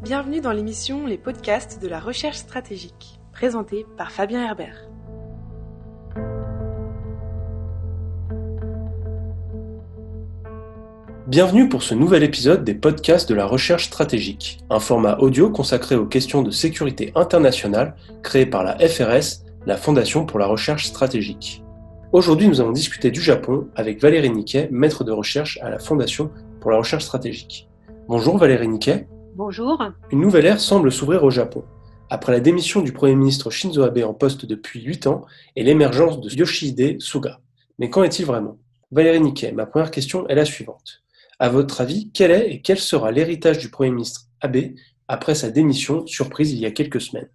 Bienvenue dans l'émission Les podcasts de la recherche stratégique, présentée par Fabien Herbert. Bienvenue pour ce nouvel épisode des podcasts de la recherche stratégique, un format audio consacré aux questions de sécurité internationale créé par la FRS, la Fondation pour la recherche stratégique. Aujourd'hui, nous allons discuter du Japon avec Valérie Niquet, maître de recherche à la Fondation pour la recherche stratégique. Bonjour Valérie Niquet. Bonjour. Une nouvelle ère semble s'ouvrir au Japon. Après la démission du Premier ministre Shinzo Abe en poste depuis 8 ans et l'émergence de Yoshihide Suga. Mais qu'en est-il vraiment ? Valérie Niquet, ma première question est la suivante. À votre avis, quel est et quel sera l'héritage du Premier ministre Abe après sa démission surprise il y a quelques semaines ?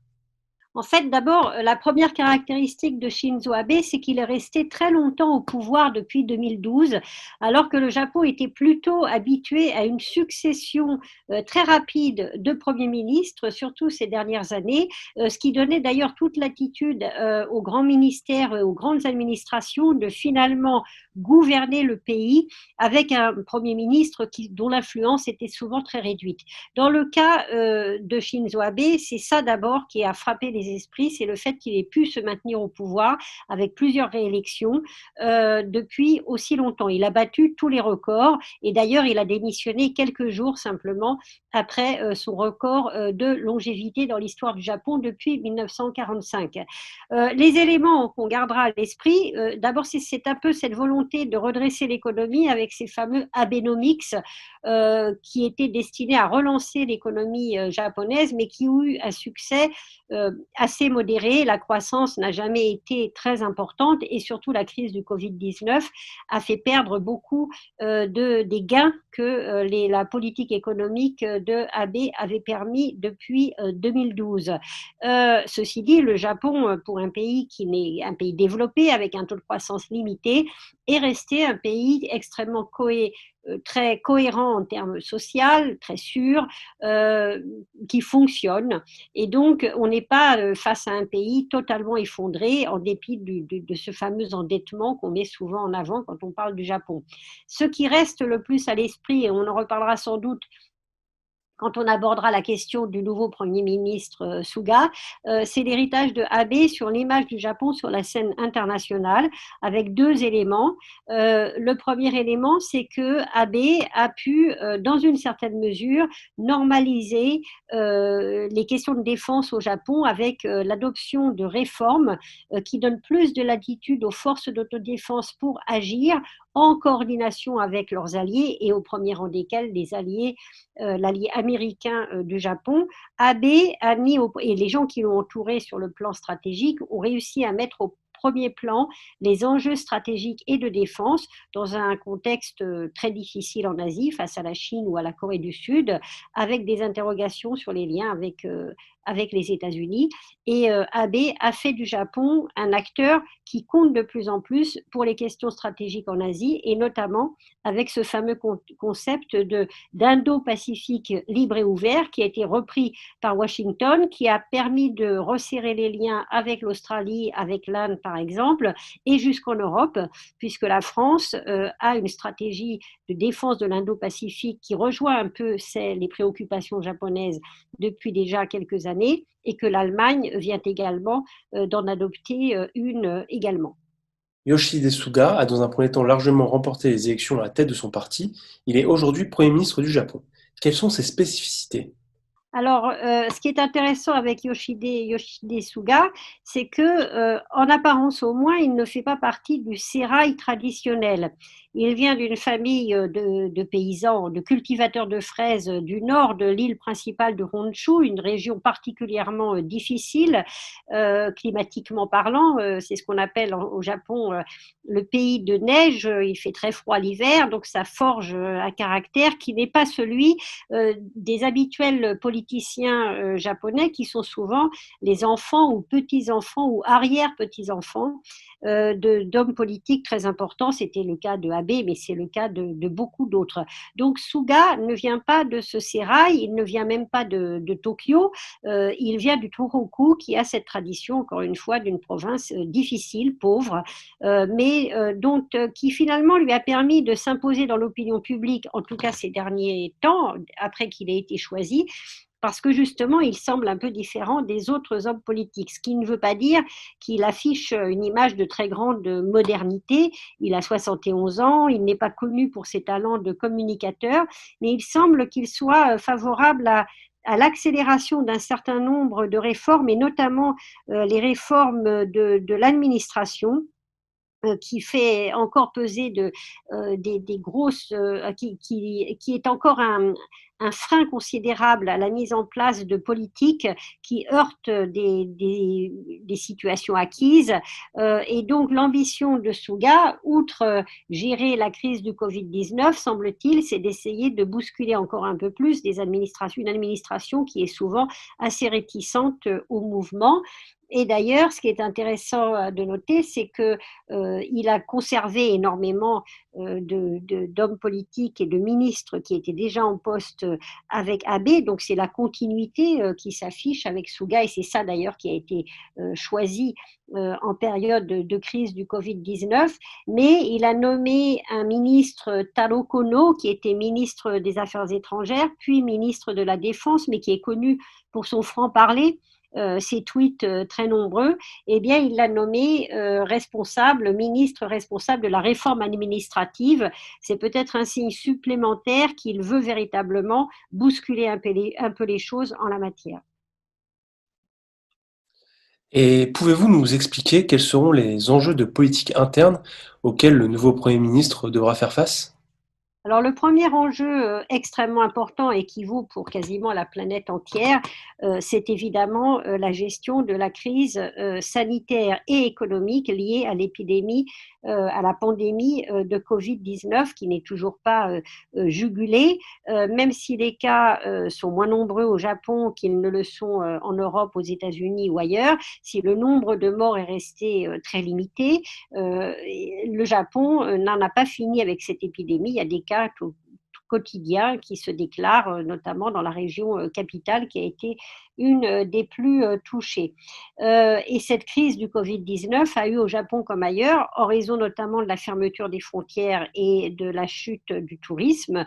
En fait, d'abord, la première caractéristique de Shinzo Abe, c'est qu'il est resté très longtemps au pouvoir depuis 2012, alors que le Japon était plutôt habitué à une succession très rapide de premiers ministres, surtout ces dernières années, ce qui donnait d'ailleurs toute latitude aux grands ministères, aux grandes administrations de finalement gouverner le pays avec un premier ministre dont l'influence était souvent très réduite. Dans le cas de Shinzo Abe, c'est ça d'abord qui a frappé les esprits, c'est le fait qu'il ait pu se maintenir au pouvoir avec plusieurs réélections depuis aussi longtemps. Il a battu tous les records et d'ailleurs il a démissionné quelques jours simplement après son record de longévité dans l'histoire du Japon depuis 1945. Les éléments qu'on gardera à l'esprit, d'abord c'est un peu cette volonté de redresser l'économie avec ces fameux Abenomics qui étaient destinés à relancer l'économie japonaise mais qui ont eu un succès assez modéré. La croissance n'a jamais été très importante et surtout la crise du Covid-19 a fait perdre beaucoup des gains que la politique économique de Abe avait permis depuis 2012. Ceci dit, le Japon, pour un pays qui n'est un pays développé avec un taux de croissance limité, est resté un pays extrêmement très cohérent en termes sociaux, très sûr, qui fonctionne. Et donc, on n'est pas face à un pays totalement effondré en dépit de ce fameux endettement qu'on met souvent en avant quand on parle du Japon. Ce qui reste le plus à l'esprit, et on en reparlera sans doute quand on abordera la question du nouveau Premier ministre Suga, c'est l'héritage de Abe sur l'image du Japon sur la scène internationale, avec deux éléments. Le premier élément, c'est que Abe a pu, dans une certaine mesure, normaliser les questions de défense au Japon avec l'adoption de réformes qui donnent plus de latitude aux forces d'autodéfense pour agir en coordination avec leurs alliés et au premier rang desquels l'allié américain du Japon. Abe a mis, et les gens qui l'ont entouré sur le plan stratégique ont réussi à mettre au premier plan les enjeux stratégiques et de défense dans un contexte très difficile en Asie face à la Chine ou à la Corée du Sud, avec des interrogations sur les liens avec les États-Unis. Et Abe a fait du Japon un acteur qui compte de plus en plus pour les questions stratégiques en Asie, et notamment avec ce fameux concept d'Indo-Pacifique libre et ouvert qui a été repris par Washington, qui a permis de resserrer les liens avec l'Australie, avec l'Inde par exemple, et jusqu'en Europe, puisque la France a une stratégie de défense de l'Indo-Pacifique qui rejoint un peu les préoccupations japonaises depuis déjà quelques années, et que l'Allemagne vient également d'en adopter une également. Yoshihide Suga a dans un premier temps largement remporté les élections à la tête de son parti. Il est aujourd'hui Premier ministre du Japon. Quelles sont ses spécificités ? Alors, ce qui est intéressant avec Yoshihide Suga, c'est que, en apparence au moins, il ne fait pas partie du sérail traditionnel. Il vient d'une famille de paysans, de cultivateurs de fraises du nord de l'île principale de Honshu, une région particulièrement difficile, climatiquement parlant. C'est ce qu'on appelle au Japon le pays de neige. Il fait très froid l'hiver, donc ça forge un caractère qui n'est pas celui des habituels politiciens japonais qui sont souvent les enfants ou petits-enfants ou arrière-petits-enfants d'hommes politiques très importants. C'était le cas de Abe, mais c'est le cas de beaucoup d'autres. Donc Suga ne vient pas de ce sérail, il ne vient même pas de Tokyo, il vient du Tohoku qui a cette tradition, encore une fois, d'une province difficile, pauvre, mais donc qui finalement lui a permis de s'imposer dans l'opinion publique, en tout cas ces derniers temps, après qu'il ait été choisi, parce que justement, il semble un peu différent des autres hommes politiques, ce qui ne veut pas dire qu'il affiche une image de très grande modernité. Il a 71 ans, il n'est pas connu pour ses talents de communicateur, mais il semble qu'il soit favorable à l'accélération d'un certain nombre de réformes, et notamment les réformes de l'administration, qui fait encore peser des grosses, qui est encore un frein considérable à la mise en place de politiques qui heurtent des situations acquises. Et donc l'ambition de Suga, outre gérer la crise du Covid-19, semble-t-il, c'est d'essayer de bousculer encore un peu plus une administration qui est souvent assez réticente au mouvement. Et d'ailleurs, ce qui est intéressant de noter, c'est qu'il a conservé énormément d'hommes politiques et de ministres qui étaient déjà en poste avec Abe. Donc c'est la continuité qui s'affiche avec Suga, et c'est ça d'ailleurs qui a été choisi en période de crise du Covid-19. Mais il a nommé un ministre, Taro Kono, qui était ministre des Affaires étrangères, puis ministre de la Défense, mais qui est connu pour son franc-parler, ses tweets très nombreux. Eh bien, il l'a nommé ministre responsable de la réforme administrative. C'est peut-être un signe supplémentaire qu'il veut véritablement bousculer un peu les choses en la matière. Et pouvez-vous nous expliquer quels seront les enjeux de politique interne auxquels le nouveau Premier ministre devra faire face? Alors, le premier enjeu extrêmement important et qui vaut pour quasiment la planète entière, c'est évidemment la gestion de la crise sanitaire et économique liée à l'épidémie, à la pandémie de Covid-19, qui n'est toujours pas jugulée, même si les cas sont moins nombreux au Japon qu'ils ne le sont en Europe, aux États-Unis ou ailleurs, si le nombre de morts est resté très limité. Le Japon n'en a pas fini avec cette épidémie. Il y a des cas quotidiens qui se déclarent, notamment dans la région capitale, qui a été une des plus touchées. Et cette crise du Covid-19 a eu au Japon comme ailleurs, en raison notamment de la fermeture des frontières et de la chute du tourisme,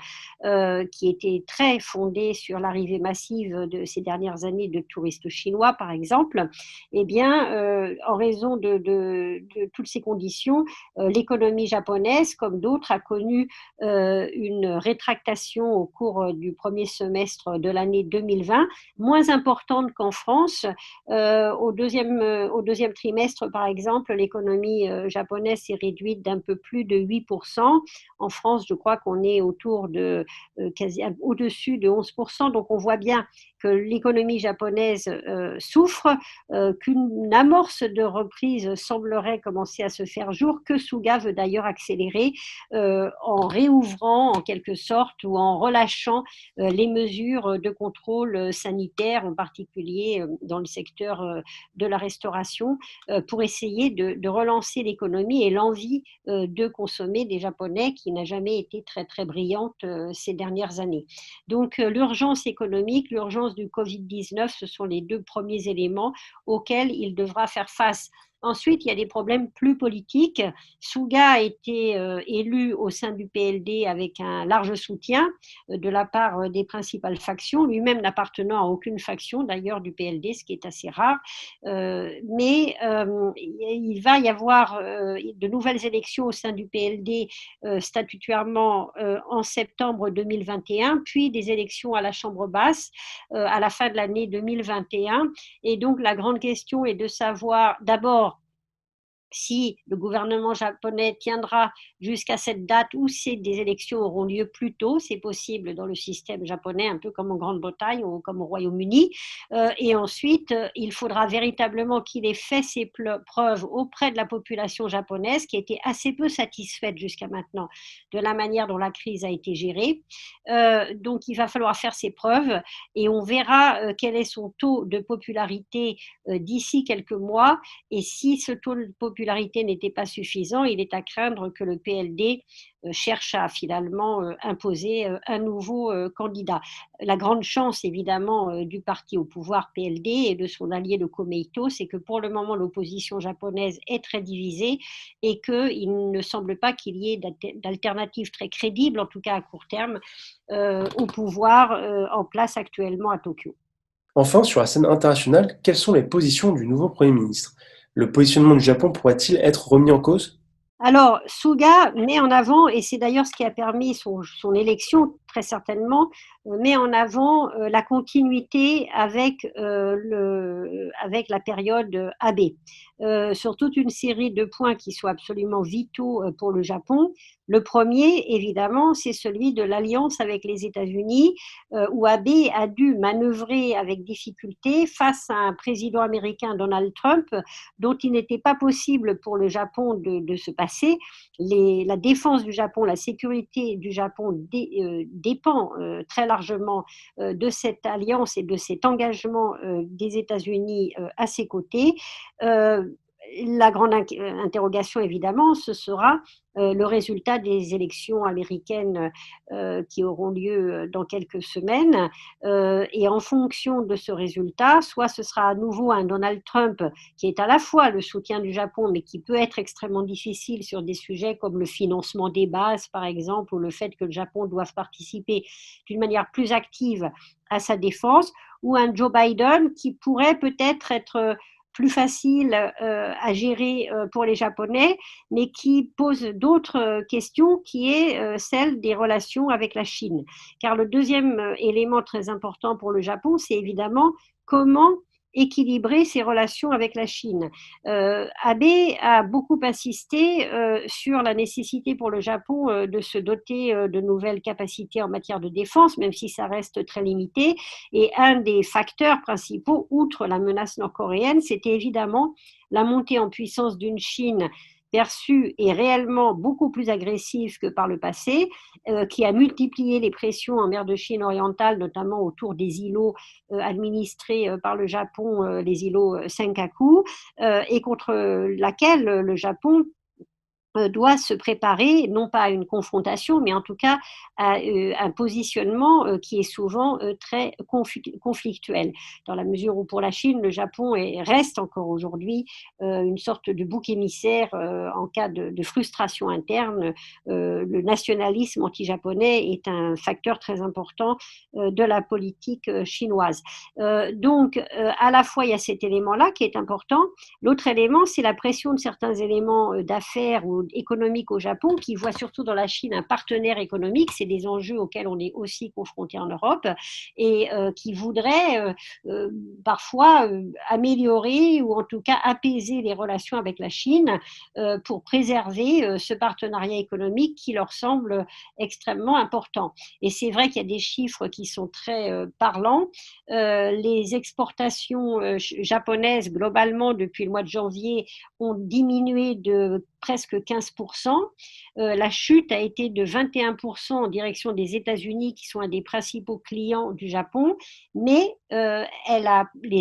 qui était très fondée sur l'arrivée massive de ces dernières années de touristes chinois, par exemple. Eh bien, en raison de toutes ces conditions, l'économie japonaise, comme d'autres, a connu une rétractation au cours du premier semestre de l'année 2020, moins importante qu'en France. Au deuxième trimestre, par exemple, l'économie japonaise s'est réduite d'un peu plus de 8%. En France, je crois qu'on est au-dessus de 11%. Donc, on voit bien que l'économie japonaise souffre, qu'une amorce de reprise semblerait commencer à se faire jour, que Suga veut d'ailleurs accélérer en réouvrant en quelque sorte ou en relâchant les mesures de contrôle sanitaire, en particulier dans le secteur de la restauration, pour essayer de relancer l'économie et l'envie de consommer des Japonais, qui n'a jamais été très très brillante ces dernières années. Donc l'urgence économique, l'urgence du Covid-19, ce sont les deux premiers éléments auxquels il devra faire face. Ensuite, il y a des problèmes plus politiques. Suga a été élu au sein du PLD avec un large soutien de la part des principales factions, lui-même n'appartenant à aucune faction d'ailleurs du PLD, ce qui est assez rare. Mais il va y avoir de nouvelles élections au sein du PLD statutairement en septembre 2021, puis des élections à la Chambre basse à la fin de l'année 2021. Et donc la grande question est de savoir d'abord si le gouvernement japonais tiendra jusqu'à cette date ou si des élections auront lieu plus tôt. C'est possible dans le système japonais, un peu comme en Grande-Bretagne ou comme au Royaume-Uni. Et ensuite, il faudra véritablement qu'il ait fait ses preuves auprès de la population japonaise, qui était assez peu satisfaite jusqu'à maintenant de la manière dont la crise a été gérée. Donc, il va falloir faire ses preuves et on verra quel est son taux de popularité d'ici quelques mois. Et si ce taux de popularité n'était pas suffisant, il est à craindre que le PLD cherche à finalement imposer un nouveau candidat. La grande chance, évidemment, du parti au pouvoir PLD et de son allié le Komeito, c'est que pour le moment, l'opposition japonaise est très divisée et qu'il ne semble pas qu'il y ait d'alternative très crédible, en tout cas à court terme, au pouvoir en place actuellement à Tokyo. Enfin, sur la scène internationale, quelles sont les positions du nouveau Premier ministre? Le positionnement du Japon pourrait-il être remis en cause? Alors, Suga met en avant, et c'est d'ailleurs ce qui a permis son élection, très certainement, met en avant la continuité avec la période Abe, sur toute une série de points qui sont absolument vitaux pour le Japon. Le premier, évidemment, c'est celui de l'alliance avec les États-Unis, où Abe a dû manœuvrer avec difficulté face à un président américain, Donald Trump, dont il n'était pas possible pour le Japon de se passer. La défense du Japon, la sécurité du Japon dépend très largement de cette alliance et de cet engagement des États-Unis à ses côtés. Euh, la grande interrogation, évidemment, ce sera le résultat des élections américaines qui auront lieu dans quelques semaines. Et en fonction de ce résultat, soit ce sera à nouveau un Donald Trump qui est à la fois le soutien du Japon, mais qui peut être extrêmement difficile sur des sujets comme le financement des bases, par exemple, ou le fait que le Japon doive participer d'une manière plus active à sa défense, ou un Joe Biden qui pourrait peut-être être plus facile à gérer pour les Japonais, mais qui pose d'autres questions, qui est celle des relations avec la Chine. Car le deuxième élément très important pour le Japon, c'est évidemment comment équilibrer ses relations avec la Chine. Abe a beaucoup insisté sur la nécessité pour le Japon de se doter de nouvelles capacités en matière de défense, même si ça reste très limité. Et un des facteurs principaux, outre la menace nord-coréenne, c'était évidemment la montée en puissance d'une Chine perçue et réellement beaucoup plus agressive que par le passé, qui a multiplié les pressions en mer de Chine orientale, notamment autour des îlots administrés par le Japon, les îlots Senkaku, et contre laquelle le Japon doit se préparer, non pas à une confrontation, mais en tout cas à un positionnement qui est souvent très conflictuel, dans la mesure où pour la Chine, le Japon reste encore aujourd'hui une sorte de bouc émissaire en cas de frustration interne. Le nationalisme anti-japonais est un facteur très important de la politique chinoise. Donc, à la fois, il y a cet élément-là qui est important. L'autre élément, c'est la pression de certains éléments d'affaires ou économiques au Japon, qui voient surtout dans la Chine un partenaire économique. C'est des enjeux auxquels on est aussi confronté en Europe, et qui voudraient parfois améliorer ou en tout cas apaiser les relations avec la Chine pour préserver ce partenariat économique qui leur semble extrêmement important. Et c'est vrai qu'il y a des chiffres qui sont très parlants. Les exportations japonaises, globalement, depuis le mois de janvier, ont diminué de presque 15%. La chute a été de 21% en direction des États-Unis, qui sont un des principaux clients du Japon, mais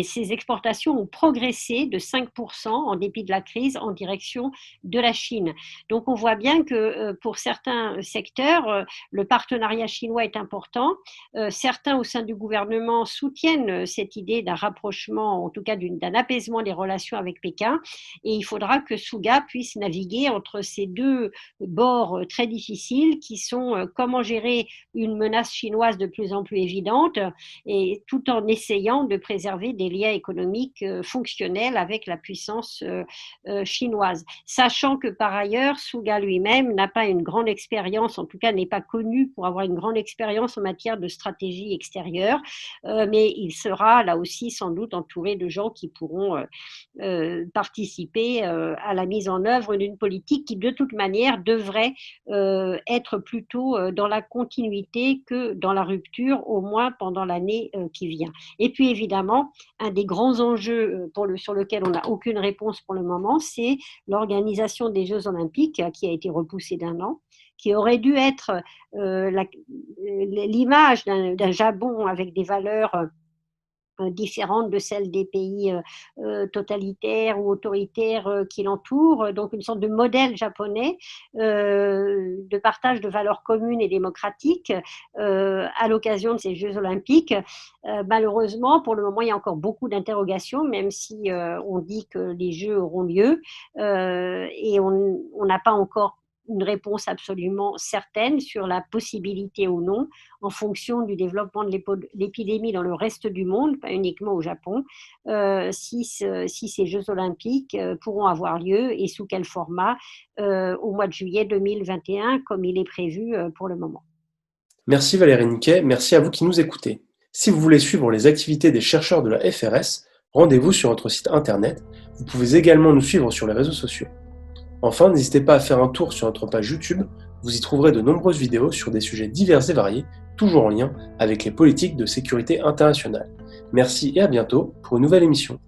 ces exportations ont progressé de 5% en dépit de la crise en direction de la Chine. Donc on voit bien que pour certains secteurs, le partenariat chinois est important. Certains au sein du gouvernement soutiennent cette idée d'un rapprochement, en tout cas d'un apaisement des relations avec Pékin, et il faudra que Suga puisse naviguer entre ces deux bords très difficiles qui sont comment gérer une menace chinoise de plus en plus évidente, et tout en essayant de préserver des liens économiques fonctionnels avec la puissance chinoise. Sachant que par ailleurs, Suga lui-même n'a pas une grande expérience, en tout cas n'est pas connu pour avoir une grande expérience en matière de stratégie extérieure, mais il sera là aussi sans doute entouré de gens qui pourront participer à la mise en œuvre d'une politique qui de toute manière devrait être plutôt dans la continuité que dans la rupture, au moins pendant l'année qui vient. Et puis évidemment, un des grands enjeux sur lequel on n'a aucune réponse pour le moment, c'est l'organisation des Jeux Olympiques qui a été repoussée d'un an, qui aurait dû être l'image d'un Japon avec des valeurs différentes de celles des pays totalitaires ou autoritaires qui l'entourent, donc une sorte de modèle japonais de partage de valeurs communes et démocratiques à l'occasion de ces Jeux olympiques. Malheureusement, pour le moment, il y a encore beaucoup d'interrogations, même si on dit que les Jeux auront lieu, et on n'a pas encore une réponse absolument certaine sur la possibilité ou non, en fonction du développement de l'épidémie dans le reste du monde, pas uniquement au Japon, si ces Jeux olympiques pourront avoir lieu et sous quel format au mois de juillet 2021, comme il est prévu pour le moment. Merci Valérie Niquet, merci à vous qui nous écoutez. Si vous voulez suivre les activités des chercheurs de la FRS, rendez-vous sur notre site internet. Vous pouvez également nous suivre sur les réseaux sociaux. Enfin, n'hésitez pas à faire un tour sur notre page YouTube, vous y trouverez de nombreuses vidéos sur des sujets divers et variés, toujours en lien avec les politiques de sécurité internationale. Merci et à bientôt pour une nouvelle émission.